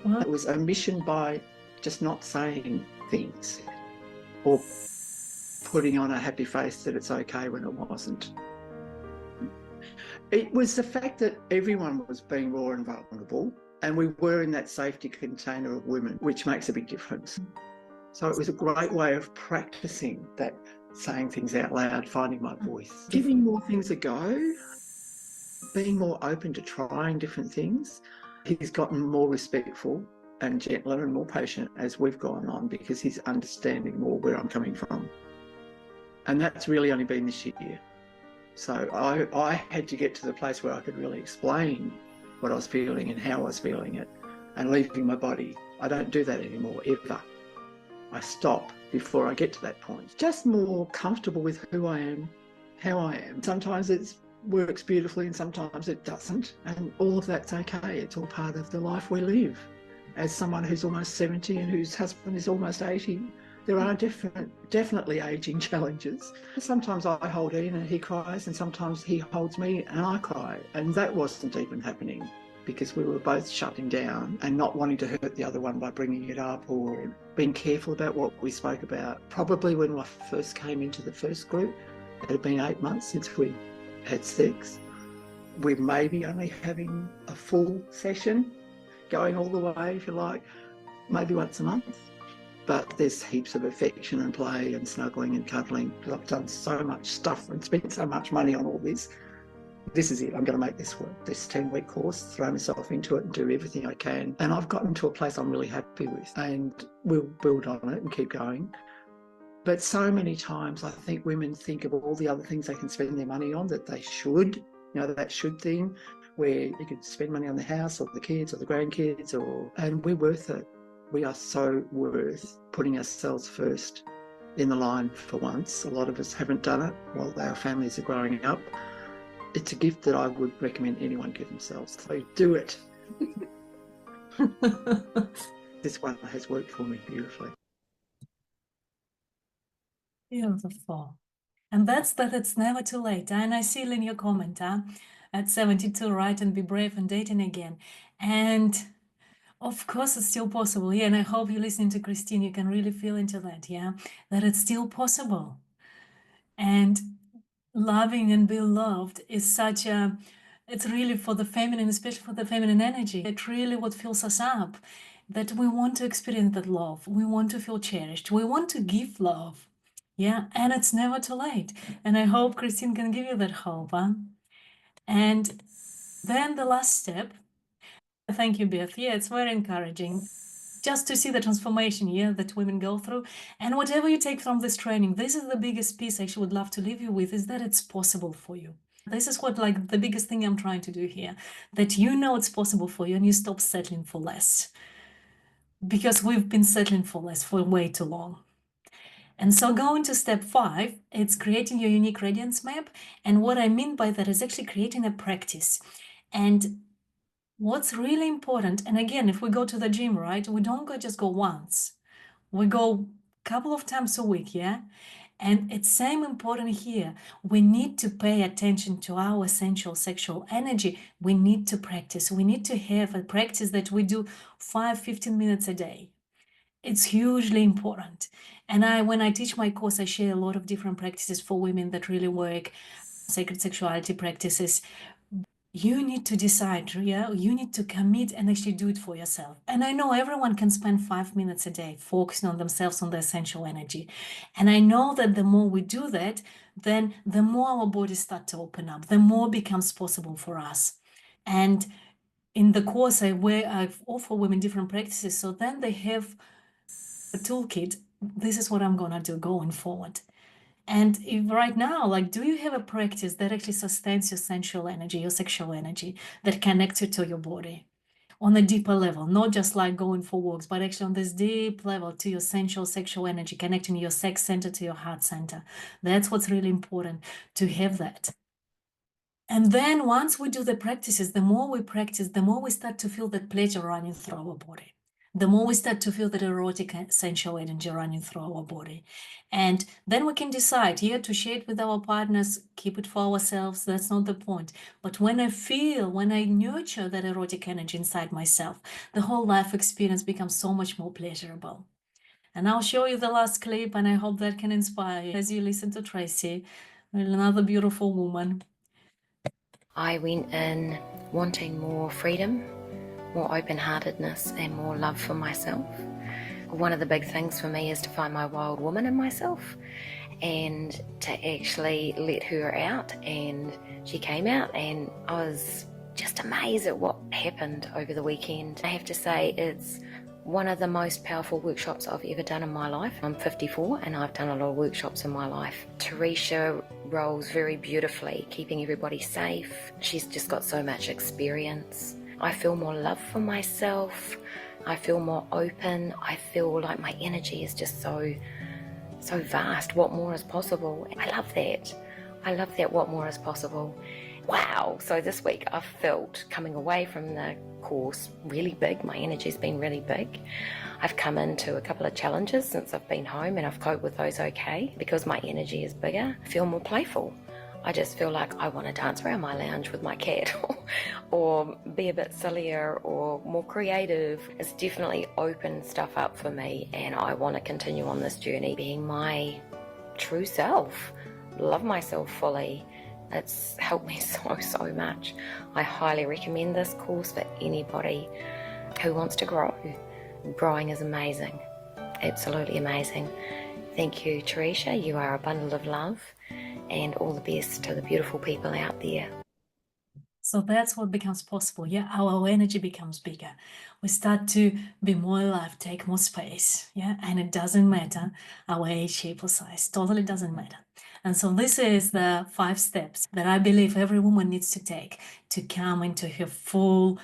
Well, it was omission by just not saying things or putting on a happy face that it's okay when it wasn't. It was the fact that everyone was being raw and vulnerable, and we were in that safety container of women, which makes a big difference. So it was a great way of practicing that, saying things out loud, finding my voice, giving more things a go, being more open to trying different things. He's gotten more respectful and gentler and more patient as we've gone on because he's understanding more where I'm coming from. And that's really only been this year. So I had to get to the place where I could really explain what I was feeling and how I was feeling it and leaving my body. I don't do that anymore, ever. I stop before I get to that point. Just more comfortable with who I am, how I am. Sometimes it works beautifully and sometimes it doesn't. And all of that's okay. It's all part of the life we live. As someone who's almost 70 and whose husband is almost 80, there are definitely ageing challenges. Sometimes I hold Ian and he cries, and sometimes he holds me and I cry. And that wasn't even happening because we were both shutting down and not wanting to hurt the other one by bringing it up or being careful about what we spoke about. Probably when I first came into the first group, it had been 8 months since we had sex. We're maybe only having a full session, going all the way, if you like, maybe once a month. But there's heaps of affection and play and snuggling and cuddling. I've done so much stuff and spent so much money on all this. This is it. I'm going to make this work. This 10-week course, throw myself into it and do everything I can. And I've gotten to a place I'm really happy with, and we'll build on it and keep going. But so many times I think women think of all the other things they can spend their money on that they should, that should thing, where you could spend money on the house or the kids or the grandkids, and we're worth it. We are so worth putting ourselves first in the line for once. A lot of us haven't done it while our families are growing up. It's a gift that I would recommend anyone give themselves. So do it. This one has worked for me beautifully. Beautiful. And that's that it's never too late. And I see in your comment, at 72, write and be brave and dating again. And of course, it's still possible. Yeah, and I hope you listening to Christine, you can really feel into that, yeah, that it's still possible. And loving and being loved is such a, it's really for the feminine, especially for the feminine energy. It's really what fills us up, that we want to experience that love. We want to feel cherished. We want to give love. Yeah, and it's never too late. And I hope Christine can give you that hope. And then the last step. Thank you, Beth. Yeah, it's very encouraging just to see the transformation, yeah, that women go through. And whatever you take from this training, this is the biggest piece I actually would love to leave you with, is that it's possible for you. This is what, like, the biggest thing I'm trying to do here, that you know it's possible for you and you stop settling for less. Because we've been settling for less for way too long. And so going to step 5, it's creating your unique radiance map. And what I mean by that is actually creating a practice. And what's really important, and again, if we go to the gym, right, we don't just go once. We go a couple of times a week, yeah? And it's same important here. We need to pay attention to our essential sexual energy. We need to practice. We need to have a practice that we do 15 minutes a day. It's hugely important. And when I teach my course, I share a lot of different practices for women that really work, sacred sexuality practices. You need to decide, yeah? You need to commit and actually do it for yourself. And I know everyone can spend 5 minutes a day focusing on themselves, on their essential energy. And I know that the more we do that, then the more our bodies start to open up, the more becomes possible for us. And in the course, I offer women different practices, so then they have a toolkit. This is what I'm gonna do going forward. And if right now, like, do you have a practice that actually sustains your sensual energy, your sexual energy, that connects you to your body on a deeper level, not just like going for walks, but actually on this deep level to your sensual sexual energy, connecting your sex center to your heart center? That's what's really important, to have that. And then once we do the practices, the more we practice, the more we start to feel that pleasure running through our body. The more we start to feel that erotic sensual energy running through our body. And then we can decide, here, to share it with our partners, keep it for ourselves. That's not the point. But when I nurture that erotic energy inside myself, the whole life experience becomes so much more pleasurable. And I'll show you the last clip, and I hope that can inspire you as you listen to Tracy, another beautiful woman. I went in wanting more freedom, more open-heartedness, and more love for myself. One of the big things for me is to find my wild woman in myself and to actually let her out, and she came out, and I was just amazed at what happened over the weekend. I have to say, it's one of the most powerful workshops I've ever done in my life. I'm 54 and I've done a lot of workshops in my life. Teresa rolls very beautifully, keeping everybody safe. She's just got so much experience. I feel more love for myself. I feel more open. I feel like my energy is just so vast. What more is possible? I love that. I love that. What more is possible? Wow. So this week I've felt, coming away from the course, really big. My energy's been really big. I've come into a couple of challenges since I've been home, and I've coped with those okay because my energy is bigger. I feel more playful. I just feel like I want to dance around my lounge with my cat or be a bit sillier or more creative. It's definitely opened stuff up for me, and I want to continue on this journey being my true self, love myself fully. It's helped me so much. I highly recommend this course for anybody who wants to grow. Growing is amazing, absolutely amazing. Thank you, Teresa. You are a bundle of love, and all the best to the beautiful people out there. So that's what becomes possible. Yeah, our energy becomes bigger. We start to be more alive, take more space. Yeah, and it doesn't matter our age, shape, or size. Totally doesn't matter. And so this is the 5 steps that I believe every woman needs to take to come into her full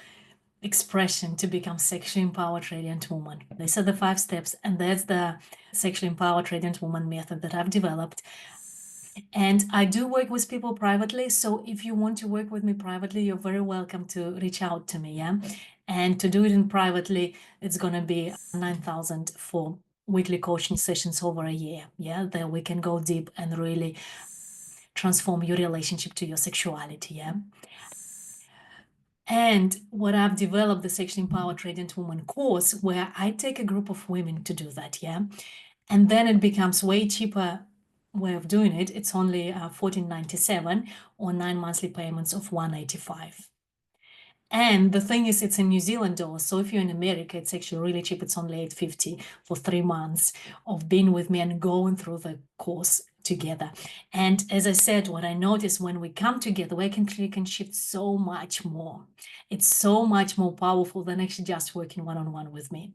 expression, to become sexually empowered, radiant woman. These are the 5 steps, and that's the sexually empowered, radiant woman method that I've developed. And I do work with people privately. So if you want to work with me privately, you're very welcome to reach out to me. Yeah. And to do it in privately, it's going to be 9,000 for weekly coaching sessions over a year. Yeah. There we can go deep and really transform your relationship to your sexuality. Yeah. And what I've developed, the Sexually Empowered Radiant Woman course, where I take a group of women to do that. Yeah. And then it becomes way cheaper way of doing it. It's only $14.97 or 9 monthly payments of $185. And the thing is, it's in New Zealand dollars. So if you're in America, it's actually really cheap. It's only $8.50 for 3 months of being with me and going through the course together. And as I said, what I noticed when we come together, we can click and shift so much more. It's so much more powerful than actually just working one-on-one with me.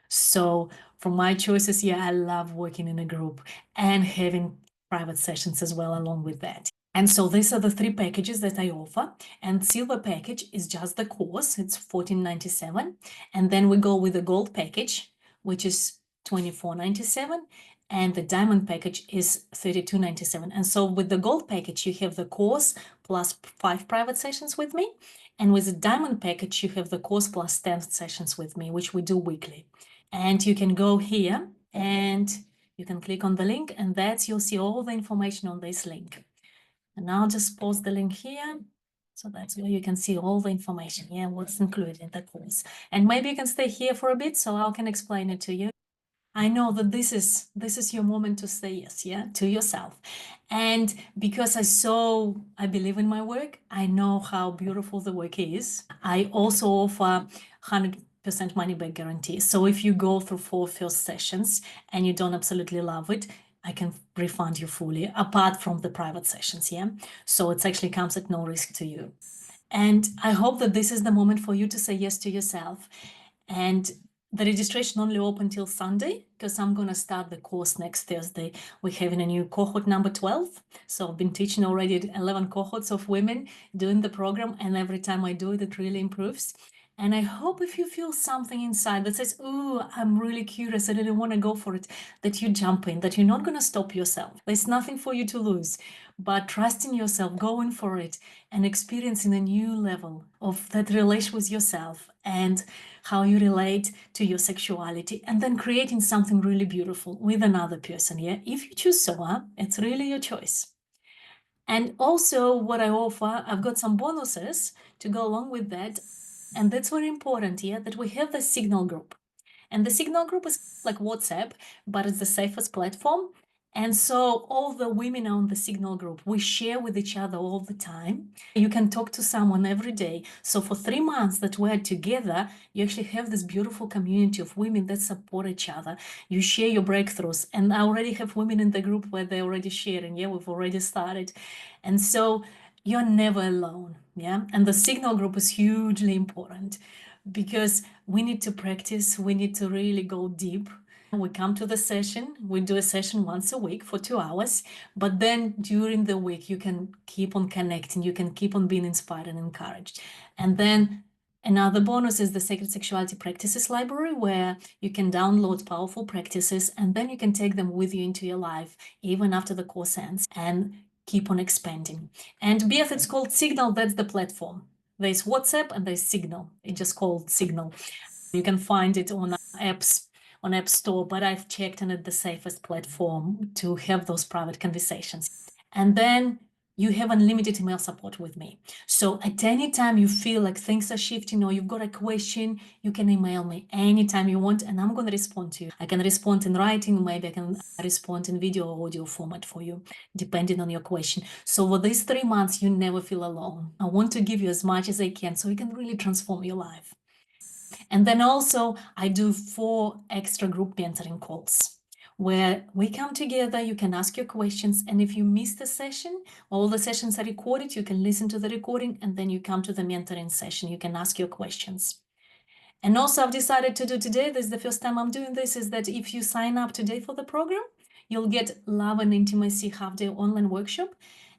So from my choices, yeah, I love working in a group and having private sessions as well along with that. And so these are the 3 packages that I offer. And silver package is just the course. It's $14.97. And then we go with the gold package, which is $24.97. and the diamond package is $32.97. And so with the gold package, you have the course plus 5 private sessions with me. And with the diamond package, you have the course plus 10 sessions with me, which we do weekly. And you can go here and you can click on the link, and you'll see all the information on this link. And I'll just post the link here. So that's where you can see all the information, what's included in the course. And maybe you can stay here for a bit so I can explain it to you. I know that this is your moment to say yes, to yourself. And because I believe in my work, I know how beautiful the work is. I also offer 100% money back guarantee. So if you go through 4 first sessions and you don't absolutely love it, I can refund you fully, apart from the private sessions, So it actually comes at no risk to you. And I hope that this is the moment for you to say yes to yourself. And the registration only open till Sunday, because I'm going to start the course next Thursday. We're having a new cohort number 12. So I've been teaching already 11 cohorts of women doing the program. And every time I do it, it really improves. And I hope if you feel something inside that says, "Ooh, I'm really curious, I really want to go for it," that you jump in, that you're not going to stop yourself. There's nothing for you to lose, but trust in yourself, going for it, and experiencing a new level of that relation with yourself and how you relate to your sexuality, and then creating something really beautiful with another person. If you choose so, it's really your choice. And also what I offer, I've got some bonuses to go along with that. And that's very important, that we have the Signal group. And the Signal group is like WhatsApp, but it's the safest platform. And so all the women on the Signal group, we share with each other all the time. You can talk to someone every day. So for 3 months that we're together, you actually have this beautiful community of women that support each other. You share your breakthroughs. And I already have women in the group where they're already sharing. We've already started. And so you're never alone. And the Signal group is hugely important because we need to practice. We need to really go deep. We come to the session, we do a session once a week for 2 hours, but then during the week, you can keep on connecting, you can keep on being inspired and encouraged. And then another bonus is the Sacred Sexuality Practices Library, where you can download powerful practices and then you can take them with you into your life, even after the course ends, and keep on expanding. And BF, it's called Signal, that's the platform. There's WhatsApp and there's Signal. It's just called Signal. You can find it on apps, on App Store, but I've checked and it's the safest platform to have those private conversations. And then you have unlimited email support with me. So at any time you feel like things are shifting or you've got a question, you can email me anytime you want and I'm going to respond to you. I can respond in writing, maybe I can respond in video or audio format for you, depending on your question. So for these 3 months, you never feel alone. I want to give you as much as I can so you can really transform your life. And then also I do 4 extra group mentoring calls where we come together, you can ask your questions. And if you miss the session, all the sessions are recorded, you can listen to the recording and then you come to the mentoring session, you can ask your questions. And also I've decided to do today, this is the first time I'm doing this, is that if you sign up today for the program, you'll get Love and Intimacy half-day online workshop.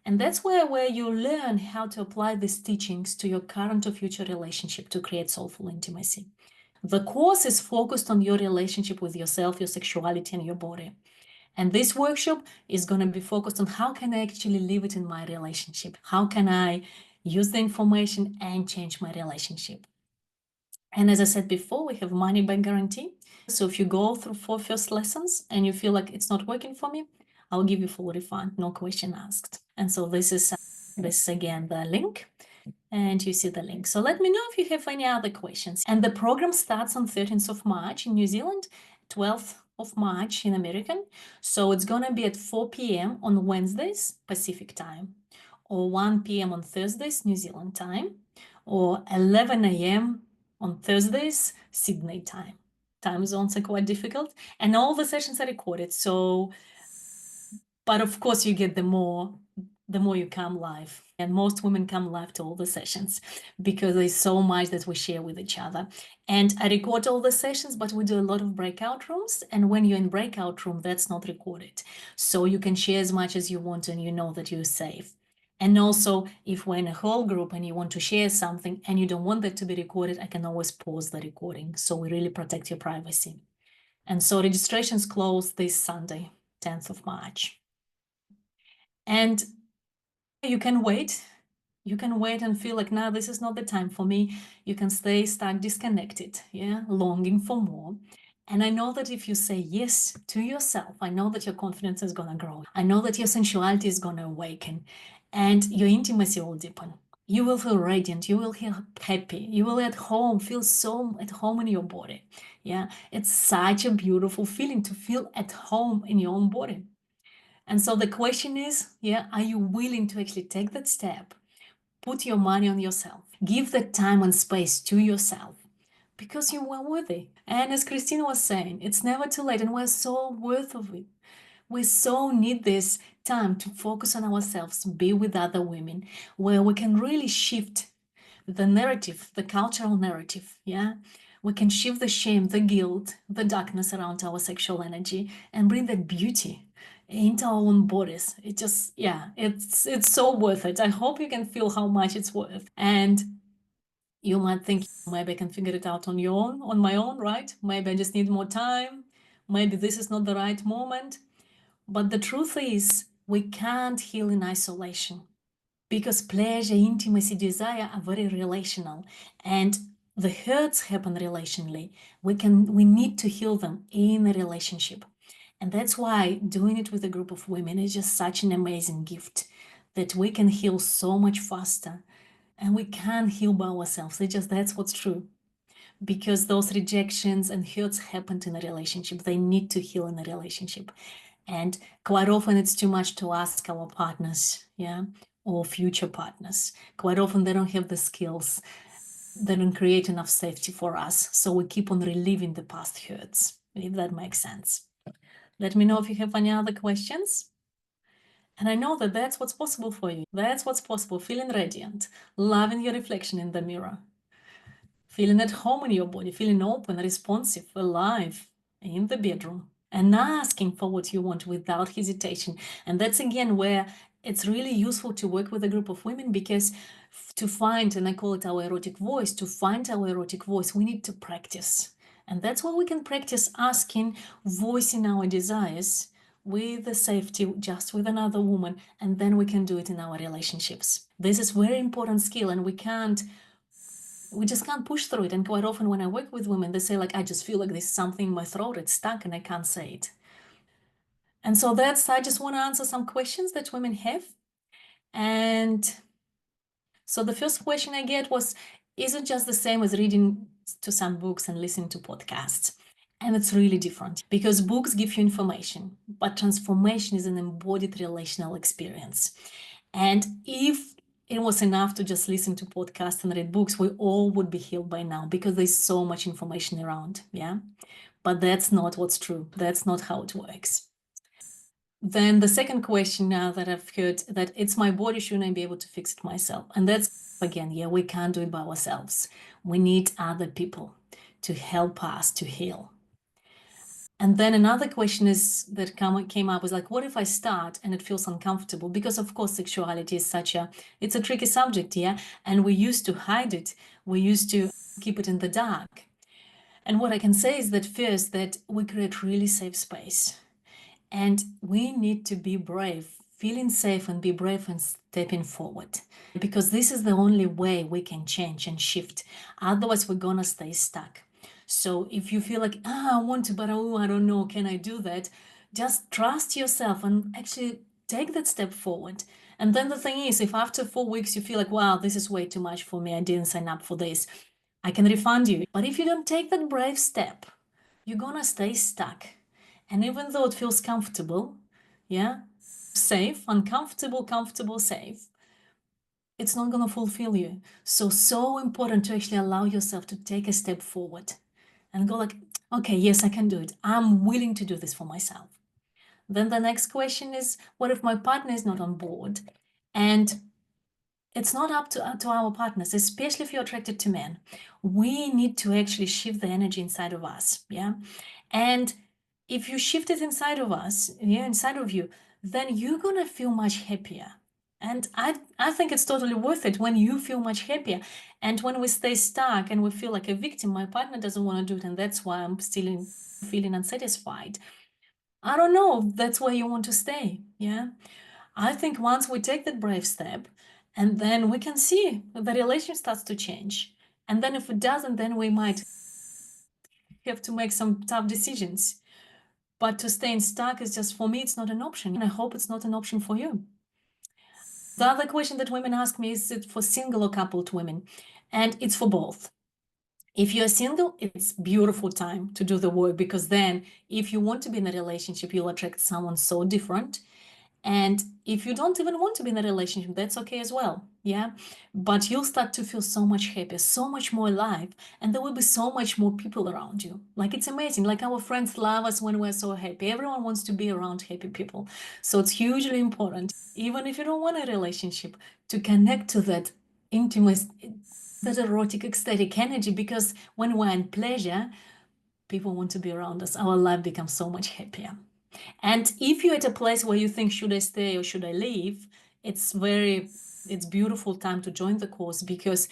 And that's where you learn how to apply these teachings to your current or future relationship to create soulful intimacy. The course is focused on your relationship with yourself, your sexuality, and your body. And this workshop is going to be focused on how can I actually live it in my relationship? How can I use the information and change my relationship? And as I said before, we have money back guarantee. So if you go through 4 first lessons and you feel like it's not working for me, I'll give you full refund, no question asked. And so this is again the link. And you see the link. So let me know if you have any other questions. And the program starts on 13th of March in New Zealand, 12th of March in American. So it's going to be at 4 p.m. on Wednesdays, Pacific time, or 1 p.m. on Thursdays, New Zealand time, or 11 a.m. on Thursdays, Sydney time. Time zones are quite difficult. And all the sessions are recorded. So, but of course you get the more you come live. And most women come live to all the sessions because there's so much that we share with each other. And I record all the sessions, but we do a lot of breakout rooms. And when you're in breakout room, that's not recorded. So you can share as much as you want and you know that you're safe. And also, if we're in a whole group and you want to share something and you don't want that to be recorded, I can always pause the recording. So we really protect your privacy. And so registrations close this Sunday. 10th of March. And you can wait. You can wait and feel like, nah, this is not the time for me. You can stay stuck, disconnected, yeah, longing for more. And I know that if you say yes to yourself, I know that your confidence is going to grow. I know that your sensuality is going to awaken and your intimacy will deepen. You will feel radiant. You will feel happy. You will at home, feel so at home in your body. Yeah, it's such a beautiful feeling to feel at home in your own body. And so the question is, yeah, are you willing to actually take that step? Put your money on yourself. Give that time and space to yourself because you are worthy. And as Christine was saying, it's never too late and we're so worth of it. We so need this time to focus on ourselves, be with other women, where we can really shift the narrative, the cultural narrative, yeah? We can shift the shame, the guilt, the darkness around our sexual energy and bring that beauty into our own bodies. It just, yeah, it's so worth it. I hope you can feel how much it's worth. And you might think, maybe I can figure it out on my own, right? Maybe I just need more time. Maybe this is not the right moment. But the truth is, we can't heal in isolation because pleasure, intimacy, desire are very relational, and the hurts happen relationally. We need to heal them in a relationship. And that's why doing it with a group of women is just such an amazing gift that we can heal so much faster. And we can heal by ourselves. That's what's true. Because those rejections and hurts happened in a relationship. They need to heal in a relationship. And quite often it's too much to ask our partners, yeah, or future partners. Quite often they don't have the skills. They don't create enough safety for us. So we keep on reliving the past hurts, if that makes sense. Let me know if you have any other questions. And I know that that's what's possible for you. That's what's possible, feeling radiant, loving your reflection in the mirror, feeling at home in your body, feeling open, responsive, alive in the bedroom, and asking for what you want without hesitation. And that's again where it's really useful to work with a group of women, because to find, and I call it our erotic voice, to find our erotic voice, we need to practice. And that's why we can practice asking, voicing our desires with the safety, just with another woman, and then we can do it in our relationships. This is very important skill, and we just can't push through it. And quite often when I work with women, they say like, I just feel like there's something in my throat, it's stuck and I can't say it. And so I just want to answer some questions that women have. And so the first question I get was, is it just the same as reading to some books and listening to podcasts? And it's really different, because books give you information, but transformation is an embodied relational experience. And if it was enough to just listen to podcasts and read books, we all would be healed by now, because there's so much information around, yeah? But that's not what's true. That's not how it works. Then the second question now that I've heard, that it's my body, shouldn't I be able to fix it myself? And that's, again, yeah, we can't do it by ourselves. We need other people to help us to heal. And then another question that came up was like, what if I start and it feels uncomfortable? Because of course, sexuality is it's a tricky subject, yeah? And we used to hide it. We used to keep it in the dark. And what I can say is that first, that we create really safe space. And we need to be brave, feeling safe, and be brave and stepping forward. Because this is the only way we can change and shift. Otherwise, we're gonna stay stuck. So if you feel like, I want to, but I don't know, can I do that? Just trust yourself and actually take that step forward. And then the thing is, if after 4 weeks you feel like, wow, this is way too much for me, I didn't sign up for this, I can refund you. But if you don't take that brave step, you're gonna stay stuck. And even though it feels comfortable, yeah, safe, uncomfortable, comfortable, safe, it's not gonna fulfill you. So important to actually allow yourself to take a step forward and go like, okay, yes, I can do it. I'm willing to do this for myself. Then the next question is, what if my partner is not on board? And it's not up to our partners, especially if you're attracted to men. We need to actually shift the energy inside of us, yeah? And if you shift it inside of us, yeah, inside of you, then you're gonna feel much happier. And I think it's totally worth it when you feel much happier. And when we stay stuck and we feel like a victim, my partner doesn't want to do it, and that's why I'm still feeling unsatisfied. I don't know if that's where you want to stay. Yeah. I think once we take that brave step, and then we can see the relation starts to change. And then if it doesn't, then we might have to make some tough decisions. But to stay stuck is just, for me, it's not an option. And I hope it's not an option for you. The other question that women ask me is it for single or coupled women? And it's for both. If you're single, it's beautiful time to do the work, because then if you want to be in a relationship, you'll attract someone so different. And if you don't even want to be in a relationship, that's okay as well. Yeah. But you'll start to feel so much happier, so much more alive, and there will be so much more people around you. Like, it's amazing. Like, our friends love us when we're so happy. Everyone wants to be around happy people. So it's hugely important, even if you don't want a relationship, to connect to that intimacy, that erotic, ecstatic energy, because when we're in pleasure, people want to be around us. Our life becomes so much happier. And if you're at a place where you think, should I stay or should I leave? It's beautiful time to join the course, because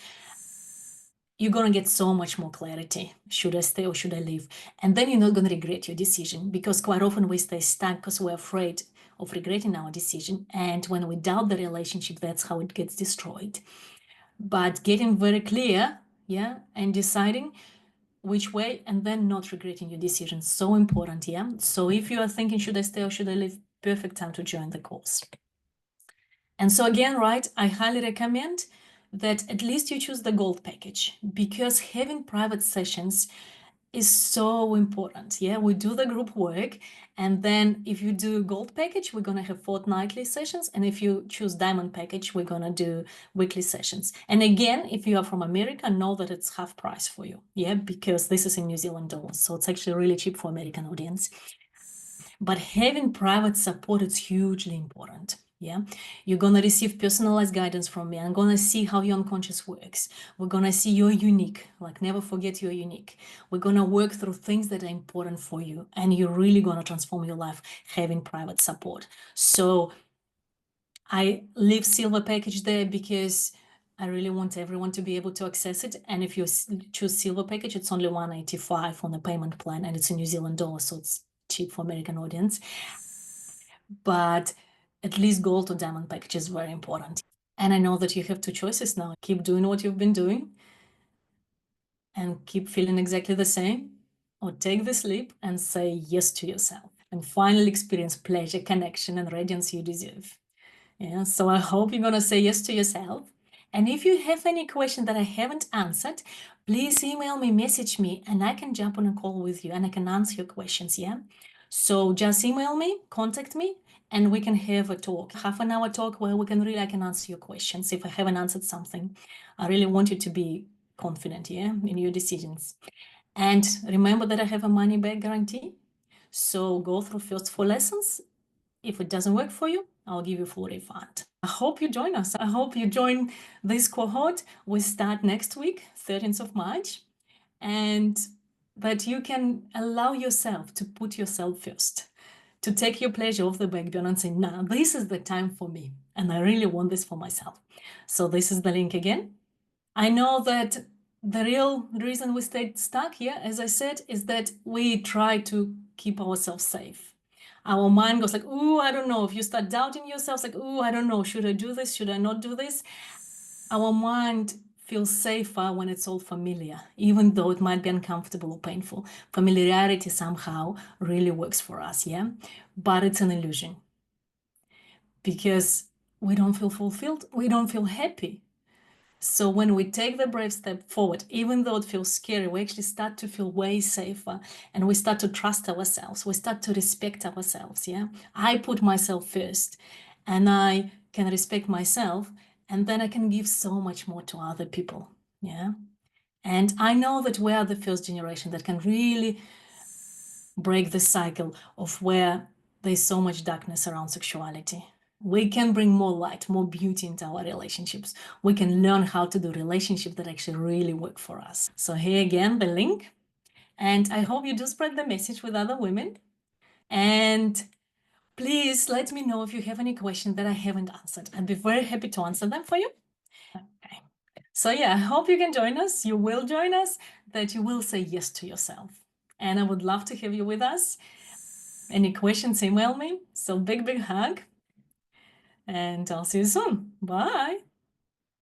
you're going to get so much more clarity. Should I stay or should I leave? And then you're not going to regret your decision, because quite often we stay stuck because we're afraid of regretting our decision. And when we doubt the relationship, that's how it gets destroyed. But getting very clear, yeah, and deciding which way, and then not regretting your decision, so important. Yeah. So if you are thinking, should I stay or should I leave, perfect time to join the course. And so again, right, I highly recommend that at least you choose the gold package, because having private sessions is so important. Yeah, we do the group work, and then if you do gold package, we're gonna have fortnightly sessions, and if you choose diamond package, we're gonna do weekly sessions. And again, if you are from America, know that it's half price for you. Yeah, because this is in New Zealand dollars, so it's actually really cheap for American audience. But having private support is hugely important. Yeah, you're gonna receive personalized guidance from me. I'm gonna see how your unconscious works. We're gonna see you're unique. Like, never forget you're unique. We're gonna work through things that are important for you, and you're really gonna transform your life having private support. So I leave silver package there because I really want everyone to be able to access it. And if you choose silver package, it's only $185 on the payment plan, and it's in New Zealand dollars, so it's cheap for American audience. But at least gold or diamond package is very important. And I know that you have two choices now. Keep doing what you've been doing and keep feeling exactly the same, or take this leap and say yes to yourself and finally experience pleasure, connection, and radiance you deserve. Yeah, so I hope you're gonna say yes to yourself. And if you have any question that I haven't answered, please email me, message me, and I can jump on a call with you and I can answer your questions. Yeah. So just email me, contact me, and we can have a talk, half an hour talk where I can answer your questions if I haven't answered something. I really want you to be confident, yeah, in your decisions. And remember that I have a money back guarantee. So go through first 4 lessons. If it doesn't work for you, I'll give you full refund. I hope you join us. I hope you join this cohort. We start next week, 13th of March, and that you can allow yourself to put yourself first, to take your pleasure off the back burner and say, nah, this is the time for me, and I really want this for myself. So this is the link again. I know that the real reason we stayed stuck here, as I said, is that we try to keep ourselves safe. Our mind goes like, ooh, I don't know. If you start doubting yourself, like, ooh, I don't know. Should I do this? Should I not do this? Our mind feels safer when it's all familiar, even though it might be uncomfortable or painful. Familiarity somehow really works for us, yeah? But it's an illusion, because we don't feel fulfilled. We don't feel happy. So when we take the brave step forward, even though it feels scary, we actually start to feel way safer, and we start to trust ourselves. We start to respect ourselves. Yeah. I put myself first, and I can respect myself, and then I can give so much more to other people. Yeah. And I know that we are the first generation that can really break the cycle of where there's so much darkness around sexuality. We can bring more light, more beauty into our relationships. We can learn how to do relationships that actually really work for us. So here again, the link. And I hope you do spread the message with other women. And please let me know if you have any questions that I haven't answered. I'd be very happy to answer them for you. Okay. So yeah, I hope you can join us. You will join us, that you will say yes to yourself. And I would love to have you with us. Any questions, email me. So big hug. And I'll see you soon. Bye.